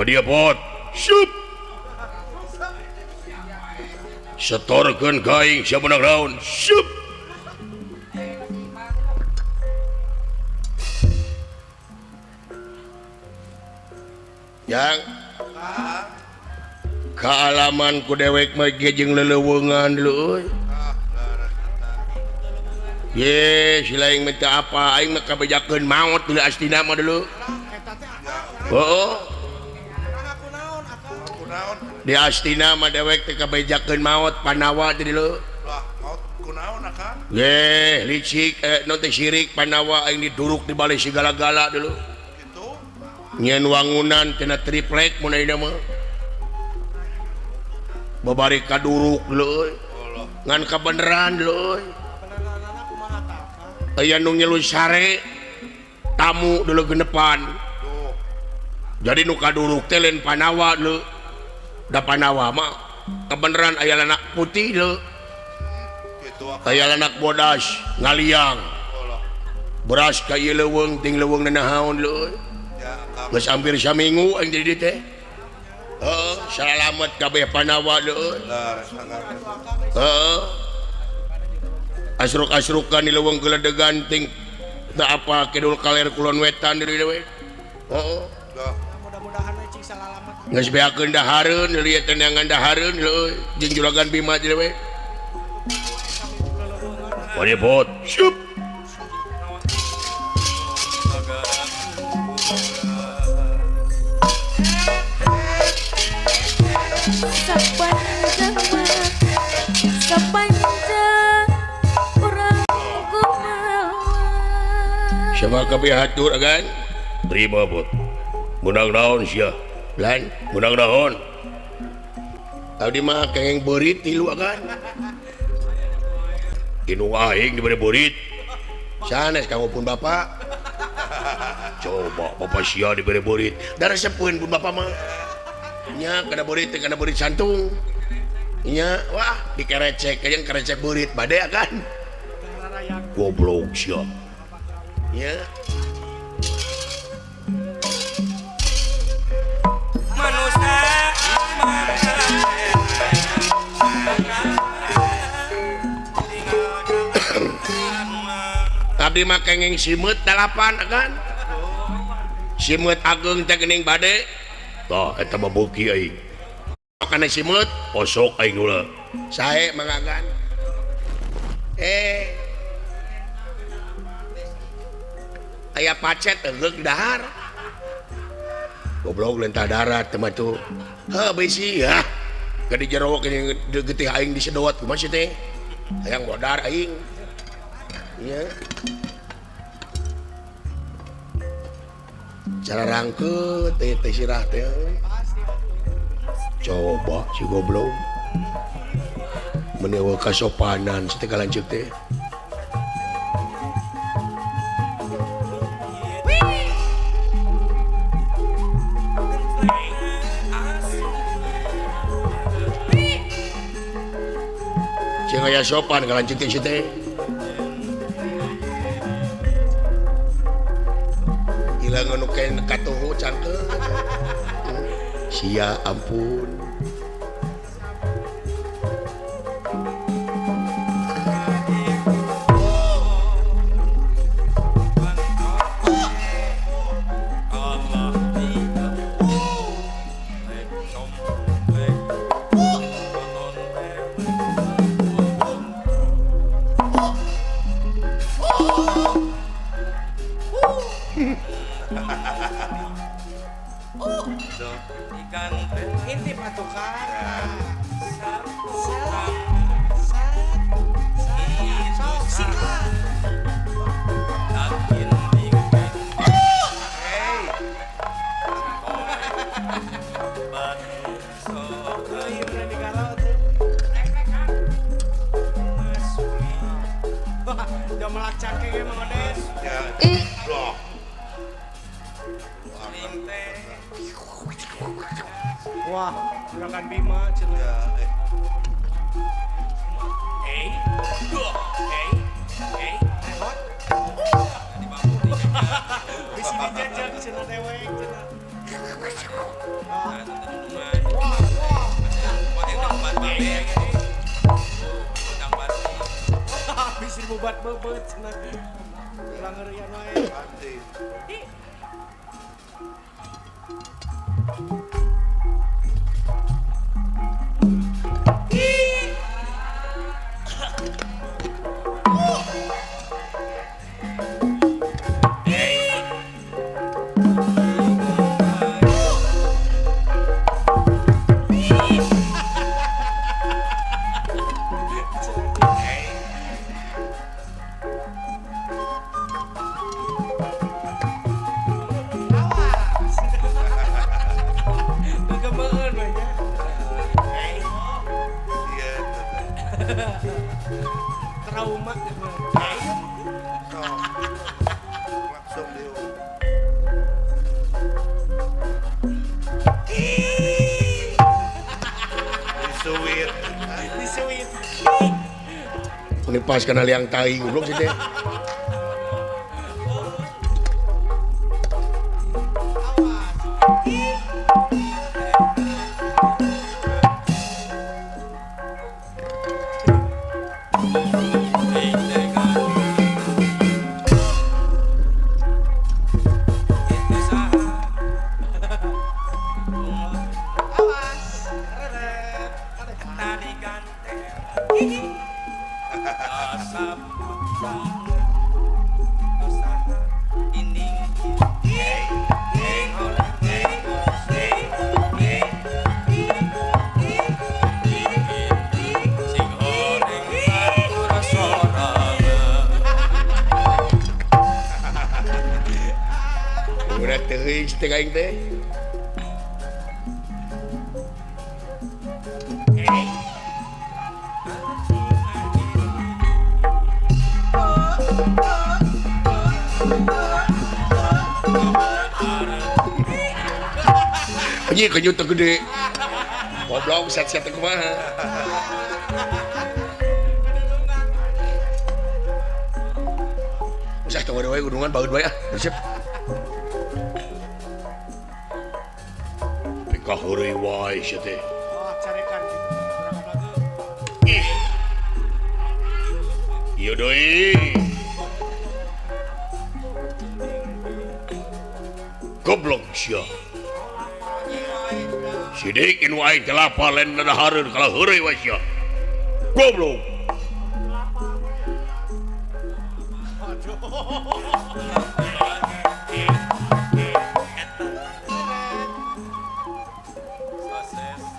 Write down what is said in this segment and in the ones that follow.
dia pot syup setorkeun kaing sia menang naon syup yang kealaman ku dewek mah jeung leuleungan leuy ye si laing minta apa aing mah kabejakeun maot di astina mah dulu oh di astina mah dewek teh kabejakeun maot panawa teh dulu lah maot kunaon akang ye licik non teh syirik panawa aing diduruk di balik segala-gala dulu gitu nyen wangunan tina triplek mun ayeuna mah babari kaduruk leuy ngan kabeneran leuy aya nu nyelu sare tamu dulu genepan jadi nu kaduruk teh lain panawa leuy da panawa mah kebeneran aya anak putih leuy aya anak bodas ngaliang beras ka ieu leuweung ting leuweung nanahaun leuy geus hampir saminggu aing jadi dieu teh salamet kabeh panawa leuy asruk-asrukan di leuweung geledegan ting teu apa kidul kaler kulon wetan deui we mudah-mudahan cing salalamet geus beakeun dahareun lieu tendangan dahareun leuy jeung juragan Bima deui we Wadi bot syup sama kabeh hatur kan terima bot menang naon sia lan menang naon abdi mah kengeng beurit tilu kan inu aing dibere beurit sanes kanggo pun bapak coba bapak sia dibere beurit da resepkeun pun bapak mah nya kana beurit teh kana beurit santung nya wah dikerecek kayang kerecek beurit bade kan goblok sia ya manusia abdi mah kenging simeut 8 kan simeut ageung teh geuning bade tah eta mah beuki aing kana simeut posok aing heula sae mangagan aya pacet egeuk dahar goblok lentah darat teh mah tuh heuh bisi ya ka di jero ke getih aing disedot kumaha sih teh hayang modar aing nya cara rangkeut teh sirah teh coba si goblok menewa kasopanan teh kalanceuk teh aya sopan kalanceuk teh teh ilang anu kaen katuhu cangkeun sia ampun Wah, juragan Bima cenah. Bisi dijajak cenah dewek cenah. Bebet cenah. Ulang ngerian wae. Pasti. Trauma. Langsung dia. Disuit. Disuit. Ini pas kena liang tai goblok sih teh. Udah teuing setengah aing teh. Anjing kenyut teu gede. Goblok set-set kumaha. Usah tunggu wae gunungan baeud wae ah. Siap. Kahuri wae sia teh. Oh, carekan gitu. Ih. Ieu deui. Goblok sia. Sidik inu aing telah palen nadahareun kala heureuy wae sia. Goblok.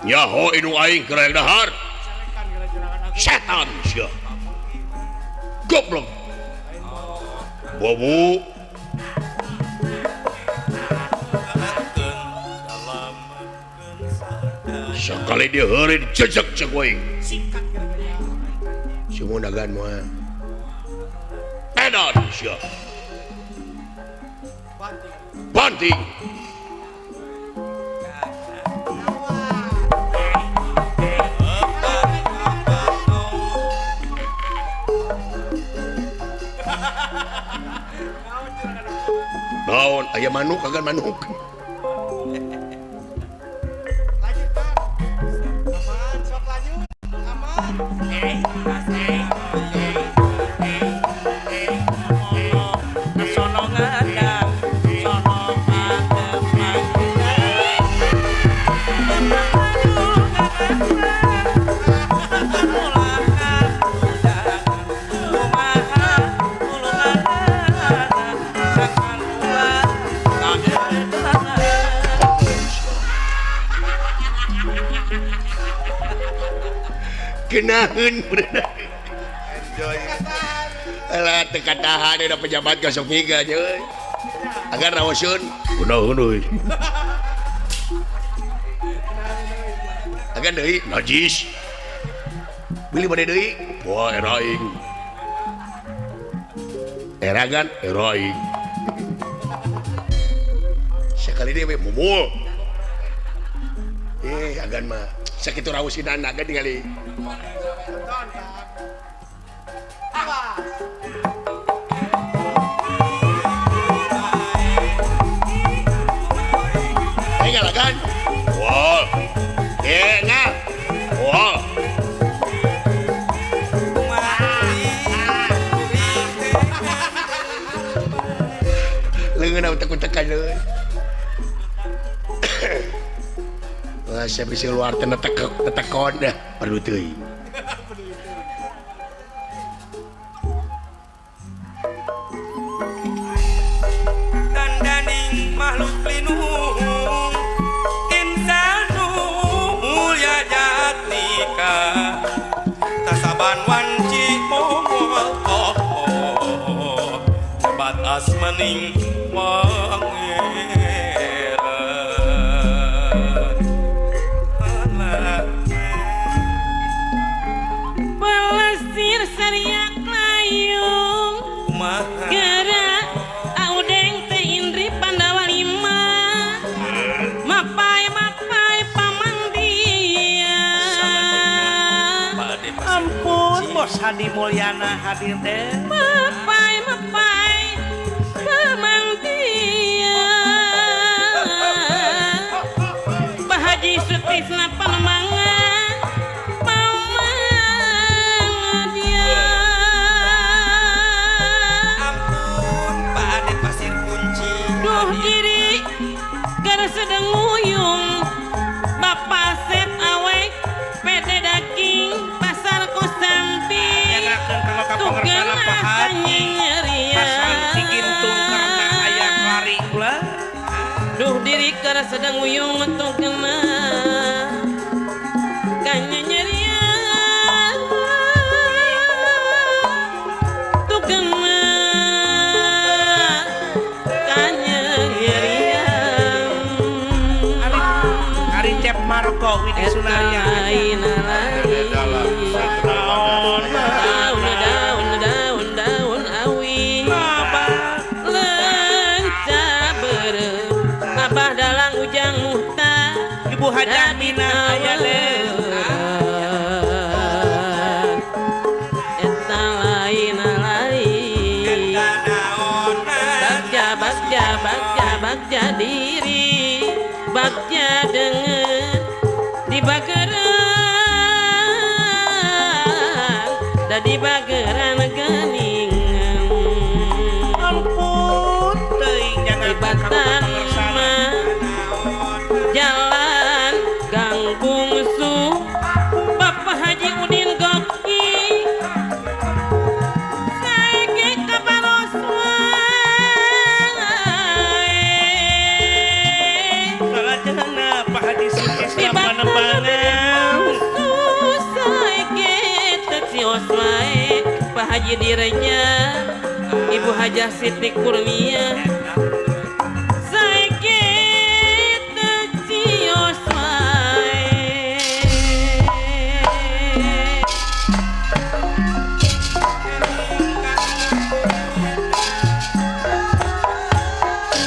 Nyaho inu aing keur dahar. Setan sia. Goblok. Bobu. Sekali dia heureuy dijejek cek aing. Semua dagan mah. Edan sia. Banting. Naon aya manuk kagak manuk. Lanjut kan. Aman, sok lanjut. Aman. Sono ngadang, sono Kenaheun bener. Enjoy. Alah teu katahan da pejabat ka sok ngiga nya. Agar rawoseun kunaheun euy. Agan deui najis. Beli bade deui. Wah era aing. Era kan era aing. Sekali dia mumul. Agan mah sakitu rawusinan agan ningali. Tonton, Kak. Awas. Ayo kan? Wah. Nah. Wah. ngeunah utek-utekan deui. Wah, saya bisa luar teh netekon dah, perlu teuing. Dandaning makhluk linung insanu mulia jatika tasaban wanci mongol sebat asmaning Pelesir sariak layung gerak audeng teh Indri Pandawa 5 mapai paman dia Ampun, Bos Hadi Mulyana hadir teh. mapai paman dia Pak Haji Sutisna Panemangan paman dia ampun Pak Ade pasir kunci duh diri gara sedang nguyung Bapak Sep awek pede daging pasar Kosambi Nyanakeun kalau kapengertian Pak Haji. Pasal Cigintung karena aya lari ulah. duh diri gara sedang nguyung untuk kena kanya nyeria tuh kena kanya nyeria Ari Cep Maroko Widi Sunaria. daun awi lenca berem abah dalang ujang muhta Ibu Hajah Mina aya teh. eta lain bagja diri bagja dengan di bageran da di bageran gening Ampun, teuing jangan Batan mah jalan Gang Bungsu Bapak Haji Udin Goki saege kabaros wae Kalajana Pak Haji Sutisna di Panemangan. saege teu cios wae Pak Haji Direja Ibu Hajah Siti Kurnia saege teu cios wae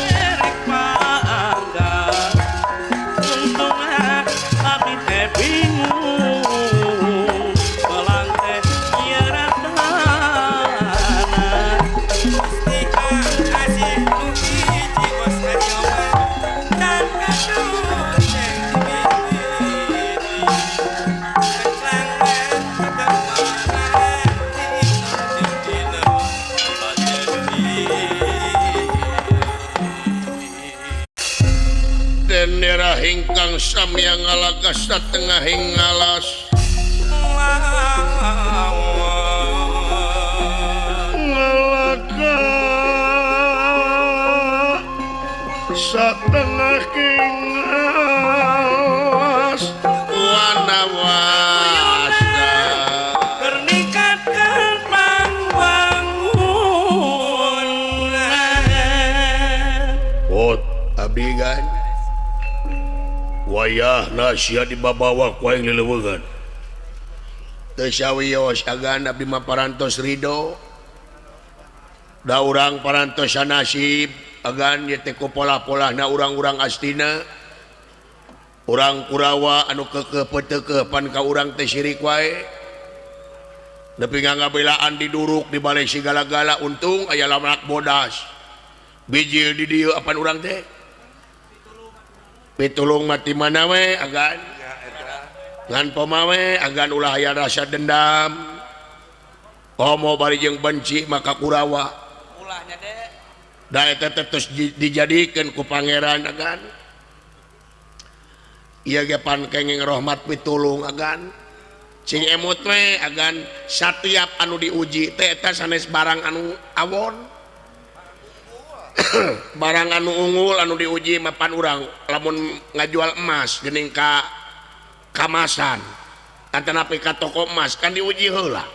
Erik Pangga untungna abdi teh bingung balang teh ieu ratana asih nugi jiwas hajoman dan kadung Den daerah hingkang samya ngalagas satengah ngalas ngalaga satengah ngalas wana wasta Pernikahan pangbangun Ot abdi kan wayah nasia dibabawa ku aing leuwegan teu sawios agan abdi mah parantos ridho da urang parantos sanasib agan ieu teh ku pola-polahna urang-urang astina urang Kurawa anu keukeuh peuteukeun pan ka urang teh sirik wae nepi ngabelaan diduruk di balai sigala-gala untung aya lamak bodas bijil di dieu apan urang teh pitulung mati mana we agan ngan pemawe agan ulah aya rasa dendam komo bari jeung benci maka Kurawa ulahnya deh da eta terus dijadikeun ku pangeran agan ieu ge pan kenging rahmat pitulung agan cing emut we agan satiap anu diuji teh eta sanes barang anu awon barang anu unggul anu diuji mapan urang lamun ngajual emas geuning ka kamasan atanapi ka toko emas kan diuji heula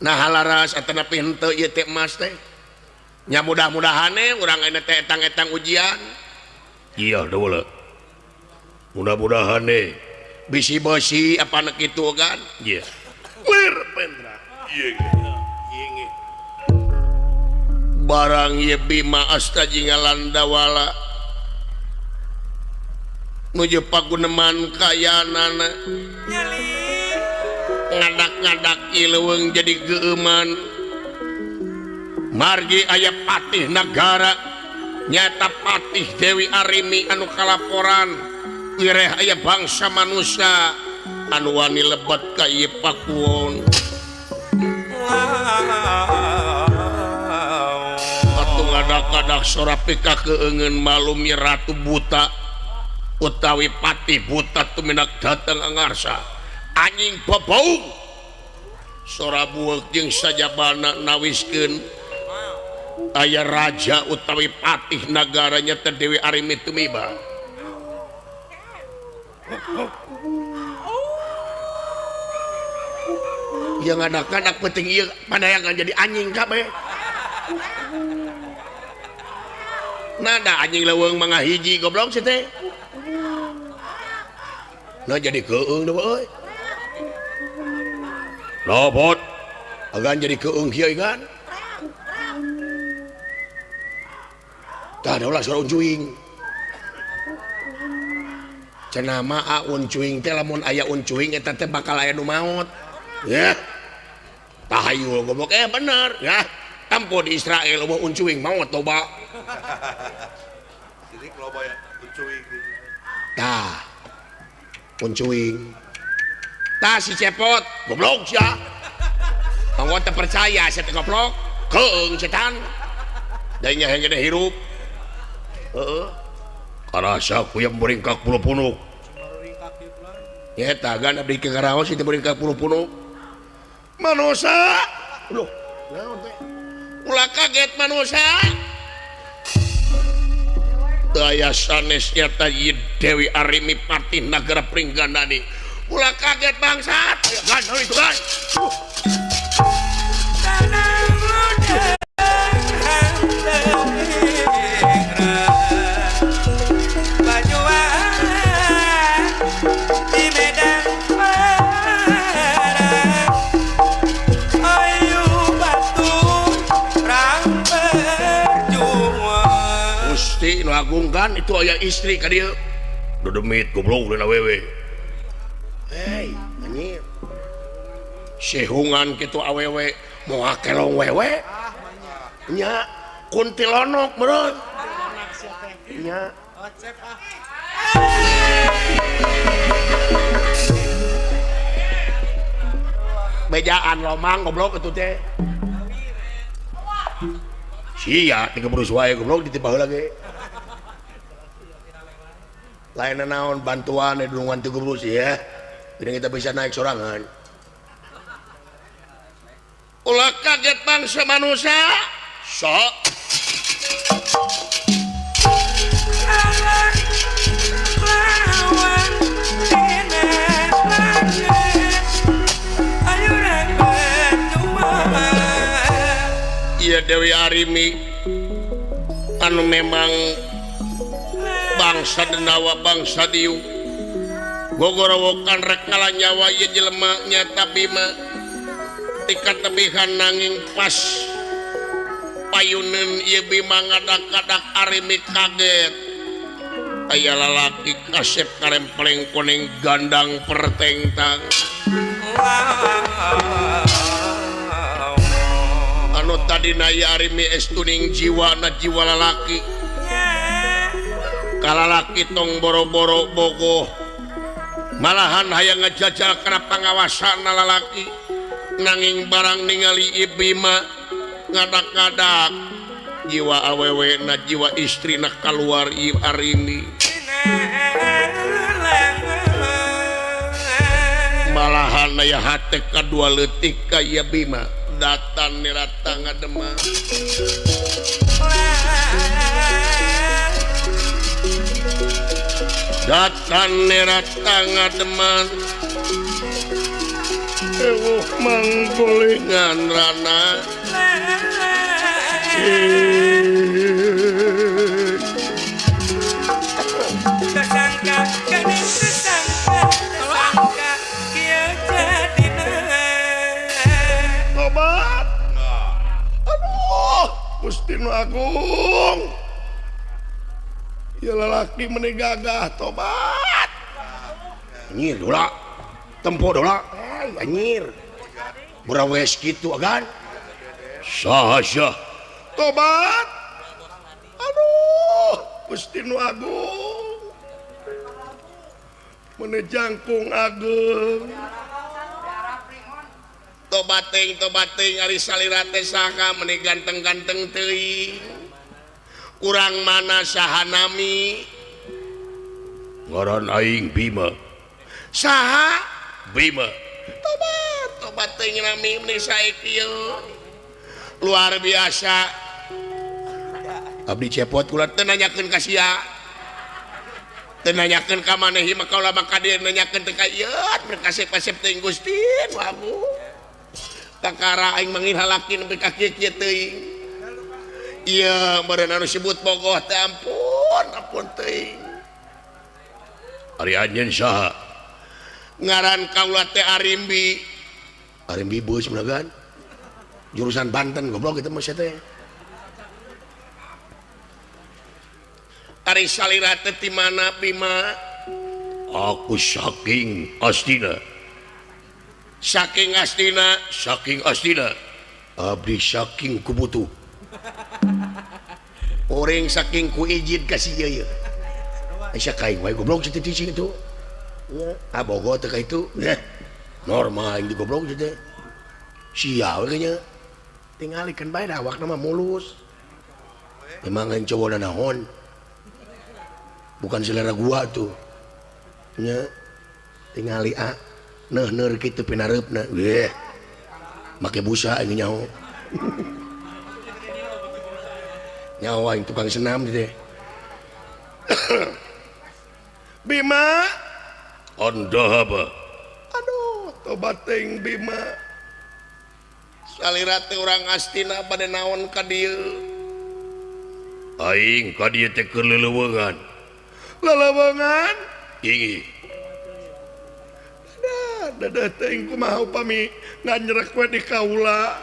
nah halaras atanapi henteu ieu teh emas teh nya mudah-mudahane urang aya teh etang-etang ujian iya deula mudah-mudahane bisi-bisi apa nek kitu kan iya lir pendra iya iya barang ye bima astaji ngalandawala nuju paguneman kayanana ngadak-ngadak ileuweung jadi geuman margi aya patih nagara nyata patih Dewi Arimi anu kalaporan wireh aya bangsa manusia anu wani lebat ka ieu pakuon atuh ngadak-ngadak sora pika keungeun malum ye ratu buta utawi patih buta tumindak datang angarsa anjing boboung sora bueuk jeung sajabana nawiskeun aya raja utawi patih nagaranya teh Dewi Arimi tumiba yang anak-anak penting ieu padayangan jadi anjing kabeh nada anjing leuweung mangga hiji goblok si teh nah jadi keung deui euy lobot agan jadi keung kieu kan tah da ulah suara uncuing cenah mah uncuing teh lamun aya uncuing eta teh bakal aya nu maot ya tahayul goblok bener ya tampo di Israel loba uncuing maot loba sirik loba ya uncuing tah uncuing tah si cepot goblok sia anggo teh percaya sia teh goblok keung setan da nya henge hirup heeh karasa ku yang beringkak puluh-punuk nyata kan abdi ke garaos itu beringkak puluh-punuk manusia loh naon teh ulah kaget manusia daya sanes nyata Dewi Arimi patih nagara Pringgandani ulah kaget bangsat kan itu kan Agung kan itu aya istri ka dieu dodemit goblok dina wewe hei anjir sehungan kitu awewe moal kelong wewe nya kuntilonok meureun nya bejaan lomang goblok itu teh sia 30 wae goblok ditiba heula ge lain naon bantuan edungan 30 sih ya jadi kita bisa naik sorangan ulah kaget bangsa manusia sok iya Dewi Arimi anu memang bangsa denawa bangsa diu gogorowokan rek ngalanyawa ieu jelema nya tapi mah tika tebihan nanging pas payuneun ieu bima ngadak-ngadak Arimi kaget aya lalaki kasep karempeleng koneng gandang pertengtang anu tadina ieu Arimi estuning jiwana jiwa lalaki kalalaki tong boro-boro bogoh malahan hayang ngajajal kana pangawasan lalaki nanging barang ningali ibima ngadak-ngadak jiwa awewe na jiwa istri nak keluar Arimbi malahan aya hate kadua leutik kaya Bima datan nirata ngademah datan nirata ngademah manggulingan rana Tersangka gading tersangka kieu jadina tobat aduh Gusti Nu Agung ya lalaki meni gagah tobat nyir dola tempo dola anyir burawes kitu agan sah tobat aduh Gusti Nu Agung meni jangkung agung tobating ari salira teh saka meni ganteng-ganteng teuing kurang mana sahanami ngaran aing Bima saha Bima tobat teuing nami meni saiki luar biasa abdi cepot kula teu nanyakeun ka sia teu nanyakeun ka maneh mah kaula maka dia nanyakeun teh ka ieu berkasep-kasep teuing Gusti Nu Agung takara aing mangin halaki nepi ka kieu teuing iya meureun anu sebut bogoh teh ampun teuing ari anjeun saha ngaran kaula teh Arimbi beus menagan jurusan Banten goblok itu mah teh ari salira teh ti mana Bima aku saking Astina abdi saking kubutuh orang saking ku izin kasih ieu aya kain wae goblok teh ticing itu ya bogo teh ka itu normal di goblok teh sia we nya tingalikeun bae da awakna mah mulus memang yang cowok naon bukan selera gua tuh nya tingali neueur kitu pinareupna make busa ini nyaho nyawa yang tukang senam teh Bima anda apa aduh tobat teuing Bima salira teh urang Astina bade naon ka dieu aing ka dieu teh keur leuleungan ingi dadah teuing kumaha upami nganyerek we di kaula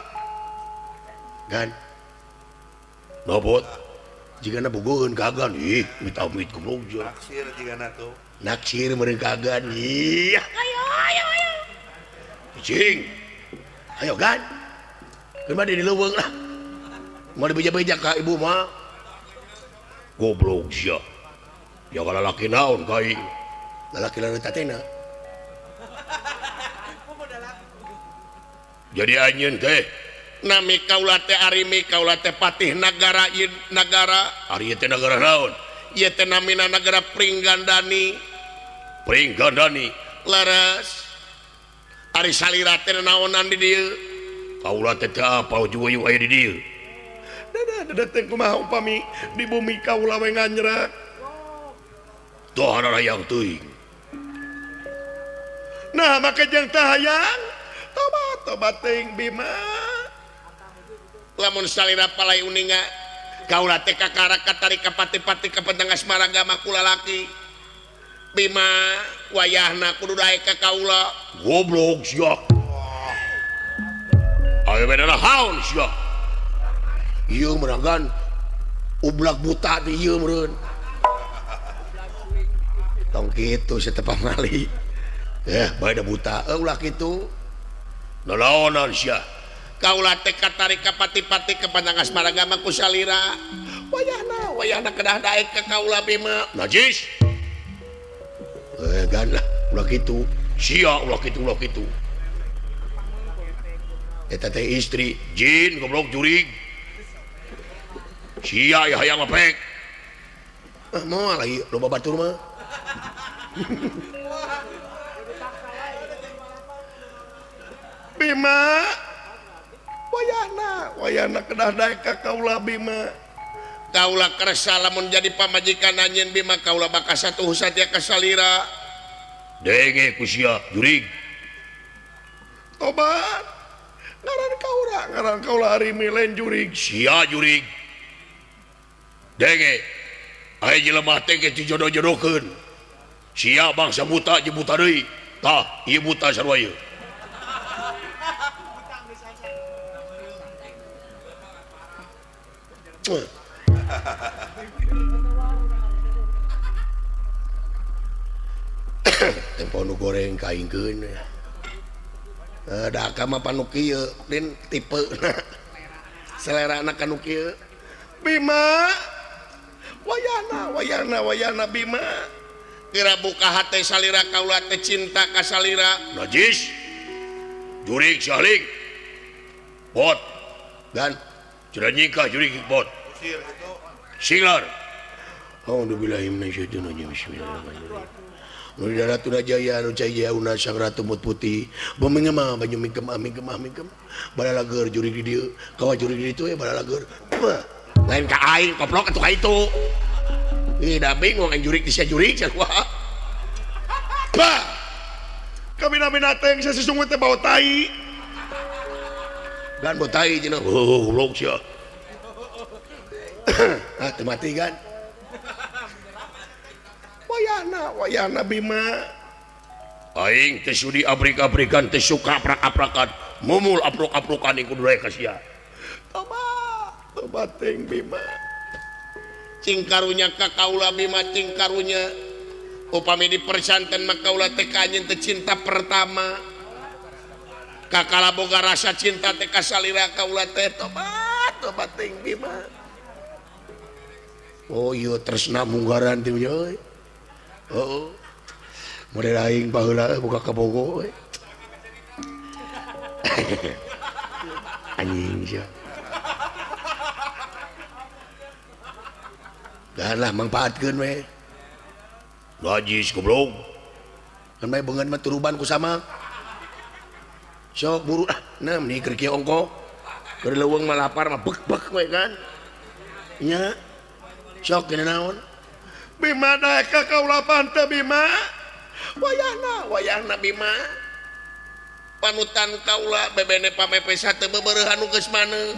gan nobot jigana bogoheun kagan ih mit goblok jeung naksir jigana tuh naksir meureun kagan ih ayo cing ayo gan keun bade di leuweung lah mau dibeja-beja ka ibu mah goblok sia ya kalau laki naon kaing lalaki lalu tatena jadi anjeun teh nami kaula teh Arimi kaula teh patih nagara ieu nagara ari teh nagara naon ieu teh namina nagara Pringgandani leres ari salira teh naonan di dieu kaula teh apa juyu aya di dieu dadah teh kumaha upami di bumi kaula we nganyerek toh hayang teuing nah maka jeung teh hayang tobat teuing Bima lamun salira palai uninga kaula teh kakara katari ka pati-pati ka pentang asmaraga mah kula laki Bima wayahna kudu daek ka kaula goblok sia aya bedana haun sia ieu merangan ublak buta di ieu meureun tong kitu setepah mali bae da buta ulah kitu nalaonan sia kaula teh katari ka pati-pati ka pandang asmaraga mah ku salira wayahna kedah daek ka kaula Bima najis gan lah ulah kitu sia ulah kitu eta teh istri jin goblok jurig sia ya hayang ngepek mau lagi loba batur mah Bima wayana kedah daek ka kaula Bima kaula kersa lamun jadi pamajikan anjeun Bima kaula bakal satu satya kasalira denge ku sia jurig tobat ngaran kaula Arimi lain jurig sia jurig denge aya jelema teh ge dijodoh-jodohkeun sia bangsa buta jeung buta deui tah ieu buta sarua ieu tempo nu goreng kaingkeun da ka mah panu kieu din tipe selera anak kanu kieu Bima wayana Bima kira buka hati salira kaula teh cinta ka salira najis jurig sahling bot dan sudah nikah jurig bot silar Alhamdulillahi minasyaitonir rajim bismillahirrahmanirrahim Nuri Daratuna Jaya anu caya una sang ratu mut putih beumeung mah banyu mingkem balalager jurig di dieu kawa jurig di ditu balalager lain ka aing koplok atuh ka itu ih da bingung ang jurig di sia jurig sarua bah kabina-bina teh geus sesungguh teh bawa tai dan bawa tai cenah goblok sia teu mati kan wayana Bima aing teh sudi abrik-abrikan teh suka aprak-aprakan mumul aprok-aprokan ing kudu ka sia tobat teh Bima cing karunya ka kaula Bima cing karunya upami di persanten mah kaula teh ka anjeun teh cinta pertama kakala boga rasa cinta teh ka salira kaula teh tobat teh Bima oh ieu tresna munggaran teh euy oh model aing baheula buka kabogo anjing sia ganlah manfaatkeun we najis goblok kan bae beungeun mah turuban ku sama sok buru nah meni keur kieu ongko keur leuweung mah lapar mah bek-bek we kan nya sok kena naon Bima daek ka kaula panteu Bima wayana Bima panutan kaula bebene pamepesa teu beubeureuhan nu geus maneh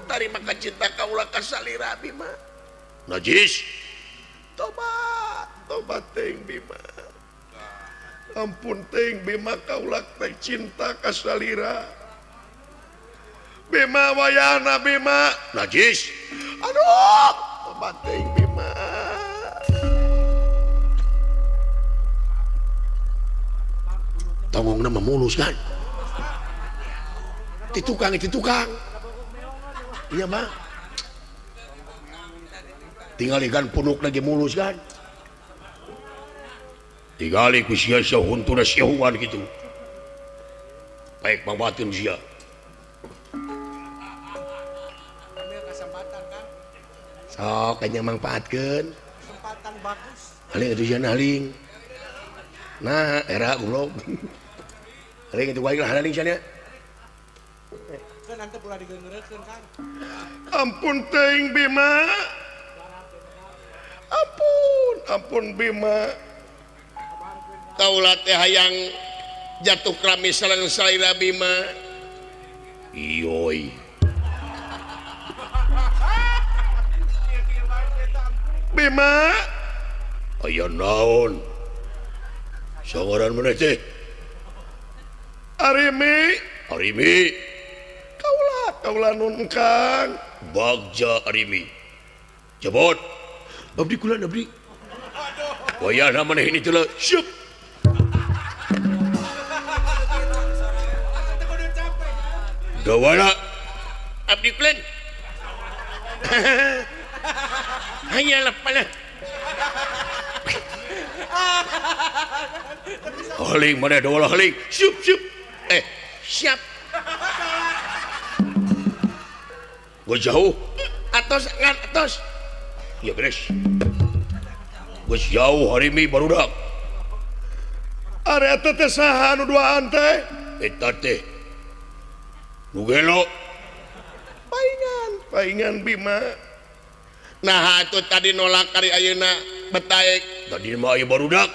tarima ka cinta kaula ka salira Bima najis tobat teh Bima ampun teh Bima kaula teh cinta ka salira Bima wayana Bima najis aduh tobat teh Bima tongongna mah mulus kan ti tukang iya mah tinggali kan punuk lagi mulus kan tinggali ku sia huntura siahuan gitu baik mangbatin sia sok kayaknya manfaatkeun kesempatan bagus haling atuh jan haling nah era goblok haling itu wae lah haling cenah kan ante pula digeungeureukeun kan ampun teuing Bima ampun Bima kaula teh hayang jatuh krami sareng salira Bima iyoy Bima aya naon sangaran maneh teh Arimi kaula nun Kang Bagja Arimi jebot abdi kula abdi wayana maneh ini teh syup gawana abdi kula hanya lepana haling mana doa haling syup siap gue jauh atos ya guys geus jauh harimi barudak are teh saha nu duaan teh eta teh nu gelo paingan Bima nah atuh tadi nolak kari ayeuna betaek tadi mah aya barudak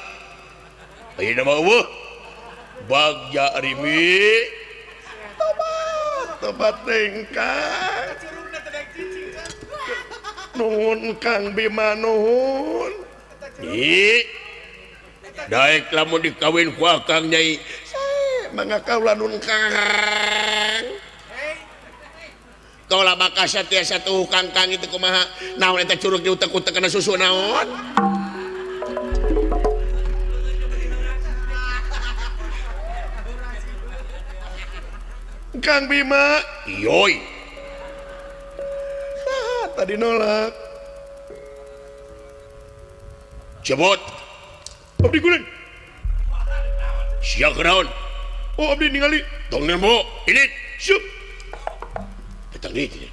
ayeuna mah eueuh bagja arimi tobat tengkang nuhun Kang Bima nuhun ih daek lamun dikawin ku Kang Nyai mangga kaula nun Kang kaulah bakal tiasa tuh Kang itu kumaha naon eta curug diutek-utek kana susu naon Kang Bima yoi tadi nolak cebot abdi guling siap kenaon oh abdi ningali tong nembo ini siap datang di sini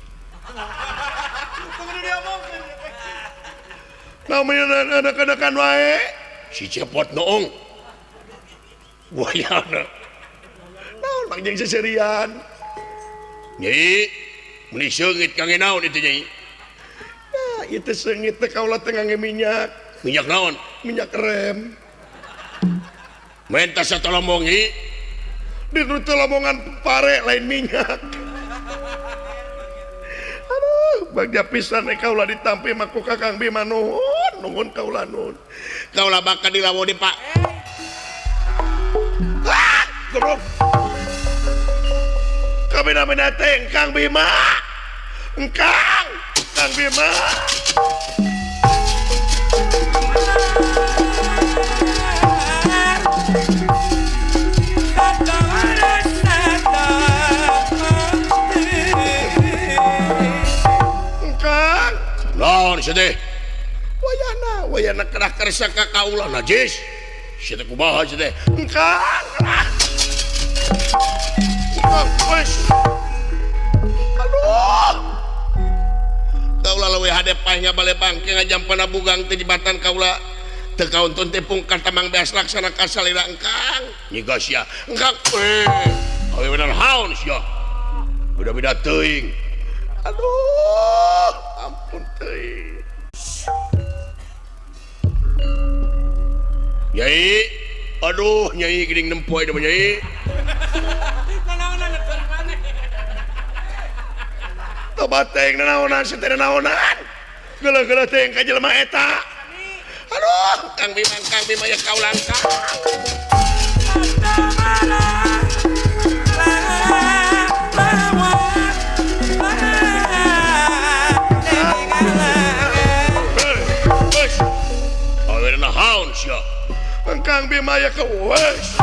namanya anak-anakan wae si cepot noong buayana naon mang jeung seserian Nyai meni seungit kangge naon itu Nyai nah itu seungit teh kaula teh ngangge minyak naon minyak rem menta satolomongi di tolomongan pare lain minyak aduh bagja pisan kaula ditampi mah ku Kakang Bima nuhun kaula nuhun kaula bakal dilawoni Pak goblok kabina-bina teh Kang Bima Kang Bima naon sedih wayana kerah kersa ka kaula najis sedih kumaha sedih engkang wes aduh kaula leuwih hadep paehnya bale bangke ngajampana bugang teh jembatan kaula teu kauntun teh pungkas tamang beas laksana ka salira engkang nyiga sia engkang awe bener haun sia beda-beda teuing aduh ampun teuing Nyai aduh Nyai geuning nempoe da Nyai tobat teh nanaonan seteu nanaonan geuleuh-geuleuh teh ka jelema eta aduh Kang Bima ya kaulang Kang haun sia Kang Bima ya kewes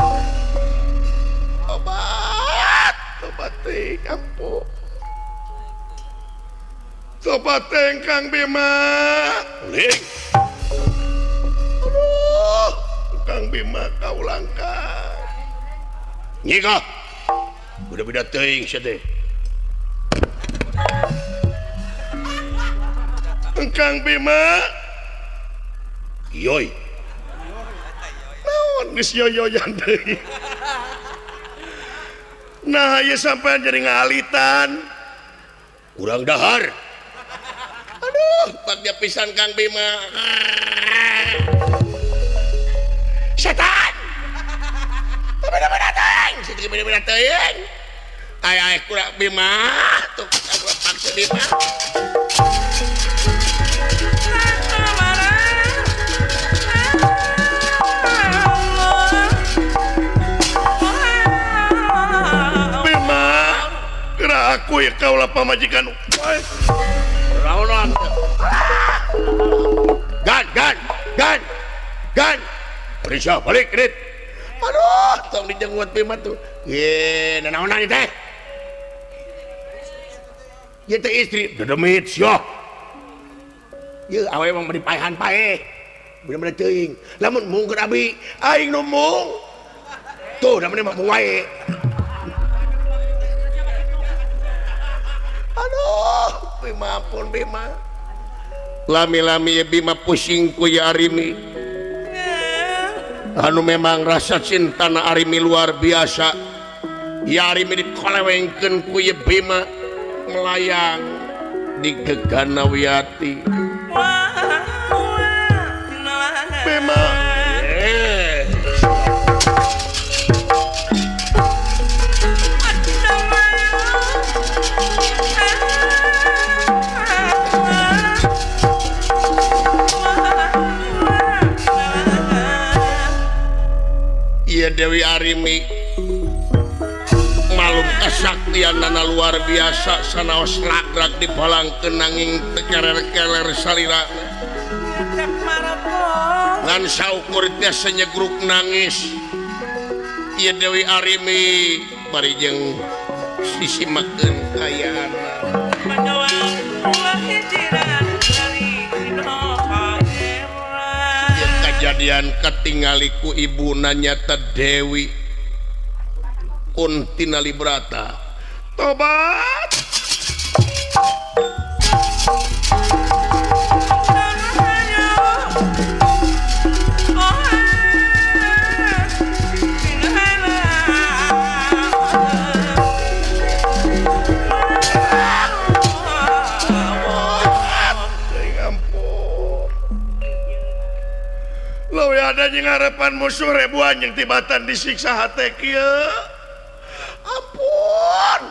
tobat teh ampuh tobat teh Kang Bima ling Kang Bima kaulang Kang nyiga udah beda teuing sia teh Kang Bima yoy naon geus yoyoyan deui nah ieu sampean jadi ngalitan urang dahar aduh bagja pisan Kang Bima setan beda-beda teuing situ beda-beda teuing aya kurang Bima tuh kurang paksa Bima aku ya kaulah pamajikan gan Risha balik Rit aduh tong dijenggot Bima tuh ye nanaonan teh ye teh istri dedemit sia ye awe mah dipaehan paeh bener-bener teuing lamun mungkin abi aing nu mung tuh namanya mah mung wae aduh Bima ampun Bima lami-lami ya Bima pusingku ya Arimi anu memang rasa cinta na Arimi luar biasa ya Arimi dikolewengkeun ku ya Bima melayang di gegana Wiyati Bima iya Dewi Arimi malum kesaktianana luar biasa sanaos lagrak dipalangkeun nanging tekeler-keler salira ngan saukur teh senyegruk nangis iya Dewi Arimi bari jeung sisimakeun kayaana kejadian ketinggaliku ibu nanyata Dewi Kuntina Librata tobat ada yang harapan musuh ribuan yang tibatan disiksa hati kieu ampun